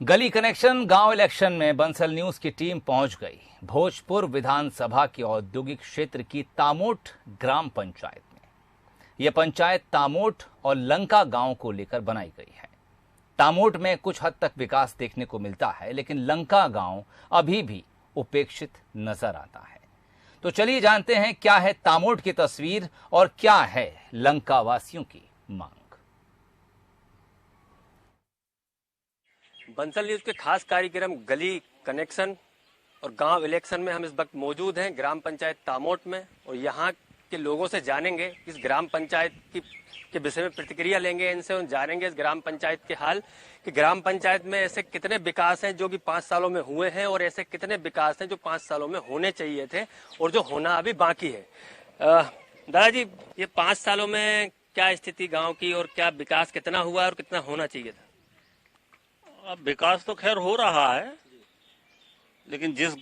गली कनेक्शन गांव इलेक्शन में बंसल न्यूज की टीम पहुंच गई भोजपुर विधानसभा के औद्योगिक क्षेत्र की तामोट ग्राम पंचायत में। यह पंचायत तामोट और लंका गांव को लेकर बनाई गई है। तामोट में कुछ हद तक विकास देखने को मिलता है, लेकिन लंका गांव अभी भी उपेक्षित नजर आता है। तो चलिए जानते हैं क्या है तामोट की तस्वीर और क्या है लंका वासियों की मांग। बंसल न्यूज के खास कार्यक्रम गली कनेक्शन और गांव इलेक्शन में हम इस वक्त मौजूद हैं ग्राम पंचायत तामोट में, और यहाँ के लोगों से जानेंगे इस ग्राम पंचायत के विषय में प्रतिक्रिया लेंगे इनसे, और जानेंगे इस ग्राम पंचायत के हाल कि ग्राम पंचायत में ऐसे कितने विकास हैं जो कि 5 सालों में हुए हैं, और ऐसे कितने विकास हैं जो 5 सालों में होने चाहिए थे और जो होना अभी बाकी है। दादाजी, ये 5 सालों में क्या स्थिति गाँव की, और क्या विकास कितना हुआ और कितना होना चाहिए था? अब विकास तो खैर हो रहा है, लेकिन जिस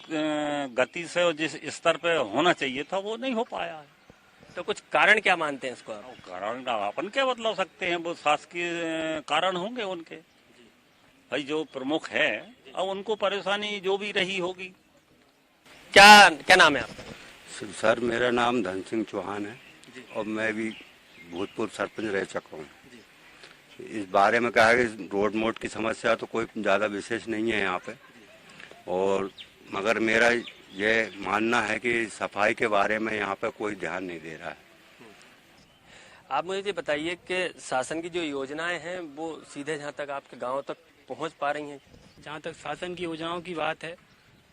गति से और जिस स्तर पे होना चाहिए था वो नहीं हो पाया है। तो कुछ कारण क्या मानते हैं इसको आप? कारण अपन क्या बदला सकते हैं, वो शासकीय कारण होंगे उनके, भाई जो प्रमुख है। अब उनको परेशानी जो भी रही होगी। क्या क्या नाम है आपका? सर, मेरा नाम धन सिंह चौहान है और मैं भी भूतपूर्व सरपंच रह चुका हूँ। इस बारे में कहा है कि रोड मोड की समस्या तो कोई ज़्यादा विशेष नहीं है यहाँ पे, और मगर मेरा ये मानना है कि सफाई के बारे में यहाँ पे कोई ध्यान नहीं दे रहा है। आप मुझे ये बताइए कि शासन की जो योजनाएं हैं वो सीधे जहाँ तक आपके गांव तक पहुँच पा रही हैं? जहाँ तक शासन की योजनाओं की बात है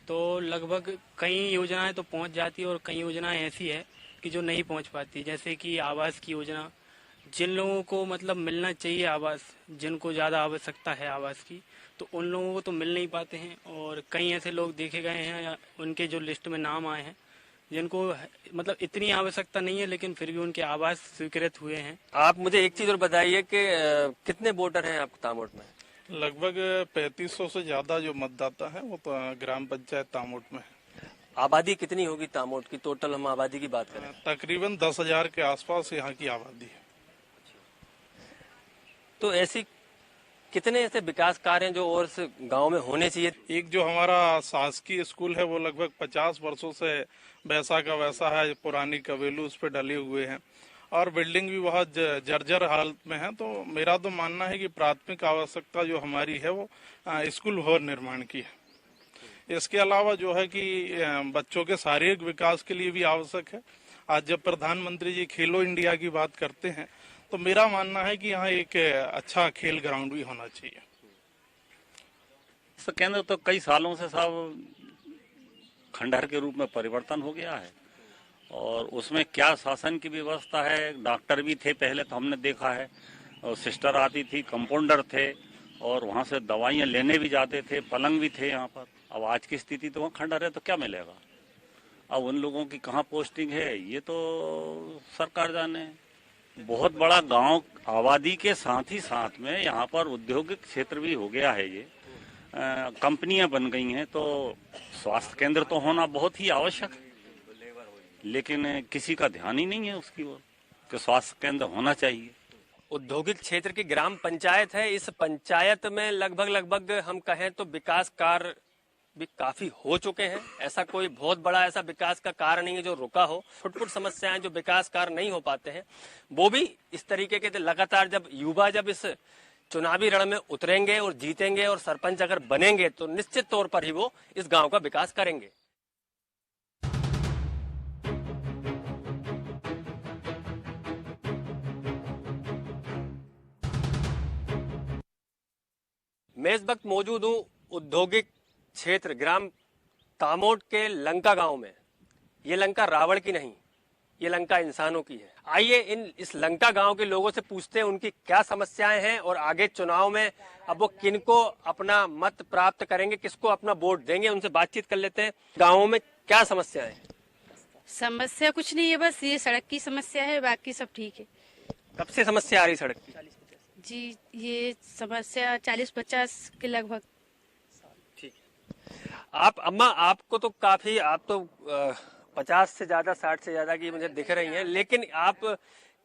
तो लगभग कई योजनाएं तो पहुँच जाती है और कई योजनाएं ऐसी है कि जो नहीं पहुँच पाती। जैसे कि आवास की योजना, जिन लोगों को मतलब मिलना चाहिए आवास, जिनको ज़्यादा आवश्यकता है आवास की, तो उन लोगों को तो मिल नहीं पाते हैं। और कई ऐसे लोग देखे गए हैं उनके जो लिस्ट में नाम आए हैं जिनको मतलब इतनी आवश्यकता नहीं है, लेकिन फिर भी उनके आवास स्वीकृत हुए हैं। आप मुझे एक चीज और बताइए कि कितने वोटर हैं आपको तामोट में? लगभग 3500 से ज्यादा जो मतदाता है वो तो ग्राम पंचायत तामोट में है। आबादी कितनी होगी तामोट की? टोटल हम आबादी की बात करें तकरीबन 10,000 के आसपास यहाँ की आबादी है। तो ऐसी कितने ऐसे विकास कार्य हैं जो और से गांव में होने चाहिए? एक जो हमारा शासकीय स्कूल है वो लगभग 50 वर्षों से वैसा का वैसा है, पुरानी कवेलू उस पर डले हुए हैं और बिल्डिंग भी बहुत जर्जर हालत में है। तो मेरा तो मानना है कि प्राथमिक आवश्यकता जो हमारी है वो स्कूल भवन निर्माण की है। इसके अलावा जो है कि बच्चों के शारीरिक विकास के लिए भी आवश्यक है। आज जब प्रधानमंत्री जी खेलो इंडिया की बात करते हैं तो मेरा मानना है कि यहाँ एक अच्छा खेल ग्राउंड भी होना चाहिए। इस केंद्र तो कई सालों से सब खंडहर के रूप में परिवर्तन हो गया है, और उसमें क्या शासन की व्यवस्था है। डॉक्टर भी थे पहले तो हमने देखा है, और सिस्टर आती थी, कंपाउंडर थे, और वहाँ से दवाइयाँ लेने भी जाते थे, पलंग भी थे यहाँ पर। अब आज की स्थिति तो वहाँ खंडहर है तो क्या मिलेगा। अब उन लोगों की कहाँ पोस्टिंग है ये तो सरकार जाने। बहुत बड़ा गांव आबादी के साथ ही साथ में यहाँ पर औद्योगिक क्षेत्र भी हो गया है। ये कंपनियां बन गई हैं, तो स्वास्थ्य केंद्र तो होना बहुत ही आवश्यक है, लेकिन किसी का ध्यान ही नहीं है उसकी ओर कि स्वास्थ्य केंद्र होना चाहिए। औद्योगिक क्षेत्र की ग्राम पंचायत है। इस पंचायत में लगभग हम कहें तो विकास कार्य भी काफी हो चुके हैं। ऐसा कोई बहुत बड़ा ऐसा विकास का कार्य नहीं है जो रुका हो। फुटफुट समस्याएं जो विकास कार्य नहीं हो पाते हैं वो भी इस तरीके के लगातार जब युवा जब इस चुनावी रण में उतरेंगे और जीतेंगे और सरपंच अगर बनेंगे तो निश्चित तौर पर ही वो इस गांव का विकास करेंगे। मैं इस वक्त मौजूद हूँ औद्योगिक क्षेत्र ग्राम तामोट के लंका गांव में। ये लंका रावण की नहीं, ये लंका इंसानों की है। आइए इस लंका गांव के लोगों से पूछते हैं उनकी क्या समस्याएं हैं, और आगे चुनाव में अब वो किनको अपना मत प्राप्त करेंगे, किसको अपना वोट देंगे, उनसे बातचीत कर लेते हैं। गाँव में क्या समस्याएं हैं? समस्या कुछ नहीं है, बस ये सड़क की समस्या है, बाकी सब ठीक है। कब से समस्या आ रही सड़क की? जी, ये समस्या 40-50 के लगभग। आप अम्मा, आपको तो काफी, आप तो 50 से ज्यादा 60 से ज्यादा की मुझे दिख रही हैं, लेकिन आप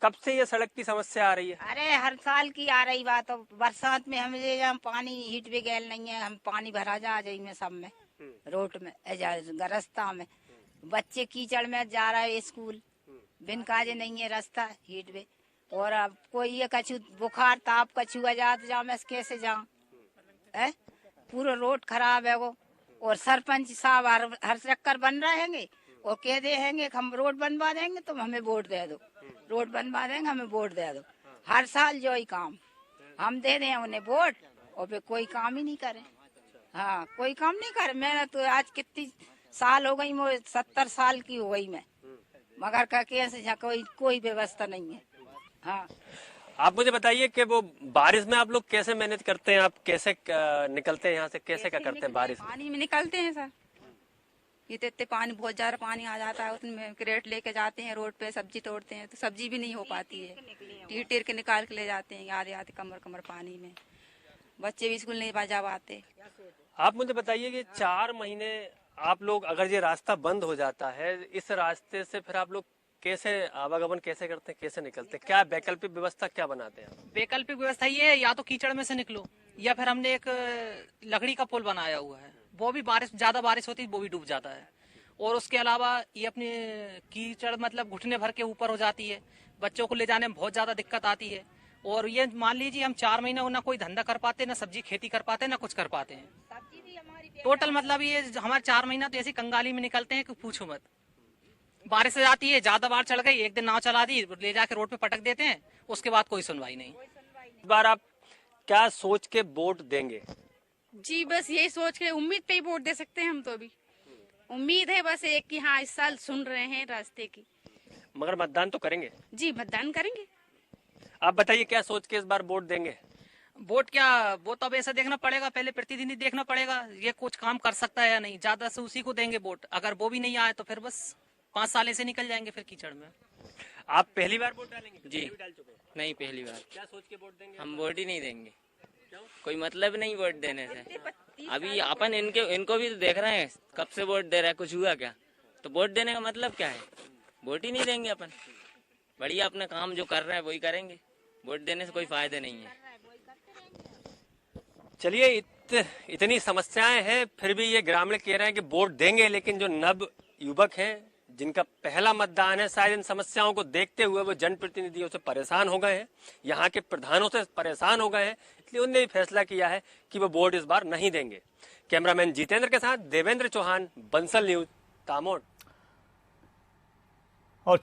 कब से ये सड़क की समस्या आ रही है? अरे हर साल की आ रही बात। बरसात में हमें यहाँ पानी हीट भी गैल नहीं है, हम पानी भरा जा जाई में सब में, रोड में रास्ता में बच्चे कीचड़ में जा रहे हैं स्कूल, बिन काजे नहीं है रास्ता हीट में। और अब कोई ये कछु बुखार ताप कछु आ जात जा मैं कैसे जाऊं है, पूरा रोड खराब है वो। और सरपंच साहब हर चक्कर बन रहेंगे और कह देंगे हम रोड बनवा देंगे तुम हमें वोट दे दो, रोड बनवा देंगे हमें वोट दे दो। हर साल जो ही काम हम दे दें उन्हें वोट और फिर कोई काम ही नहीं करे। हाँ कोई काम नहीं करे। मैं तो आज कितनी साल हो गई, मैं 70 साल की हो गई मैं, मगर का कैसे कोई व्यवस्था नहीं है। हाँ आप मुझे बताइए कि वो बारिश में आप लोग कैसे मैनेज करते हैं, आप कैसे निकलते हैं यहाँ से, कैसे क्या करते हैं बारिश में? पानी में निकलते हैं सर, इतने पानी बहुत ज्यादा पानी आ जाता है, उसमें क्रेट लेके जाते हैं रोड पे, सब्जी तोड़ते हैं तो सब्जी भी नहीं हो पाती है, टीर टीर के निकाल के ले जाते हैं आधे आधे कमर कमर पानी में, बच्चे भी स्कूल नहीं जा पाते। आप मुझे बताइए कि 4 महीने आप लोग अगर ये रास्ता बंद हो जाता है, इस रास्ते से फिर आप लोग कैसे आवागमन कैसे करते हैं, कैसे निकलते हैं? क्या वैकल्पिक व्यवस्था क्या बनाते हैं? वैकल्पिक व्यवस्था ये है, या तो कीचड़ में से निकलो या फिर हमने एक लकड़ी का पुल बनाया हुआ है, वो भी ज्यादा बारिश होती है वो भी डूब जाता है। और उसके अलावा ये अपने कीचड़ मतलब घुटने भर के ऊपर हो जाती है, बच्चों को ले जाने में बहुत ज्यादा दिक्कत आती है। और ये मान लीजिए हम 4 महीने ना कोई धंधा कर पाते, ना सब्जी खेती कर पाते, ना कुछ कर पाते हैं। टोटल मतलब ये हमारे 4 महीना तो ऐसी कंगाली में निकलते हैं कि पूछो मत। बारिश हो जाती है, ज्यादा बार चढ़ गई, एक दिन नाव चला दी, ले जाके रोड पे पटक देते हैं, उसके बाद कोई सुनवाई नहीं। इस बार आप क्या सोच के वोट देंगे? जी बस यही सोच के उम्मीद पे ही वोट दे सकते हैं हम तो। अभी उम्मीद है बस एक कि हाँ इस साल सुन रहे हैं रास्ते की। मगर मतदान तो करेंगे? जी मतदान करेंगे। आप बताइए क्या सोच के इस बार वोट देंगे? वोट क्या, वो तो अब ऐसा देखना पड़ेगा, पहले प्रतिनिधि देखना पड़ेगा ये कुछ काम कर सकता है या नहीं, ज्यादा से उसी को देंगे वोट। अगर वो भी नहीं आए तो फिर बस 5 साल से निकल जाएंगे फिर कीचड़ में। आप पहली बार वोट डालेंगे? जी डाल चुके? नहीं, पहली बार। क्या सोच के वोट देंगे? हम वोट ही नहीं देंगे, कोई मतलब नहीं वोट देने से। अभी अपन इनको भी तो देख रहे हैं कब से वोट दे रहा है, कुछ हुआ क्या? तो वोट देने का मतलब क्या है? वोट ही नहीं देंगे अपन, बढ़िया अपना काम जो कर रहे हैं वही करेंगे, वोट देने से कोई फायदा नहीं है। चलिए इतनी समस्याएं हैं फिर भी ये ग्रामीण कह रहे हैं कि वोट देंगे, लेकिन जो नव युवक हैं जिनका पहला मतदान है, शायद इन समस्याओं को देखते हुए वो जनप्रतिनिधियों से परेशान हो गए हैं, यहाँ के प्रधानों से परेशान हो गए हैं, इसलिए उन्होंने फैसला किया है कि वो वोट इस बार नहीं देंगे। कैमरामैन जितेंद्र के साथ देवेंद्र चौहान, बंसल न्यूज, तामोट। और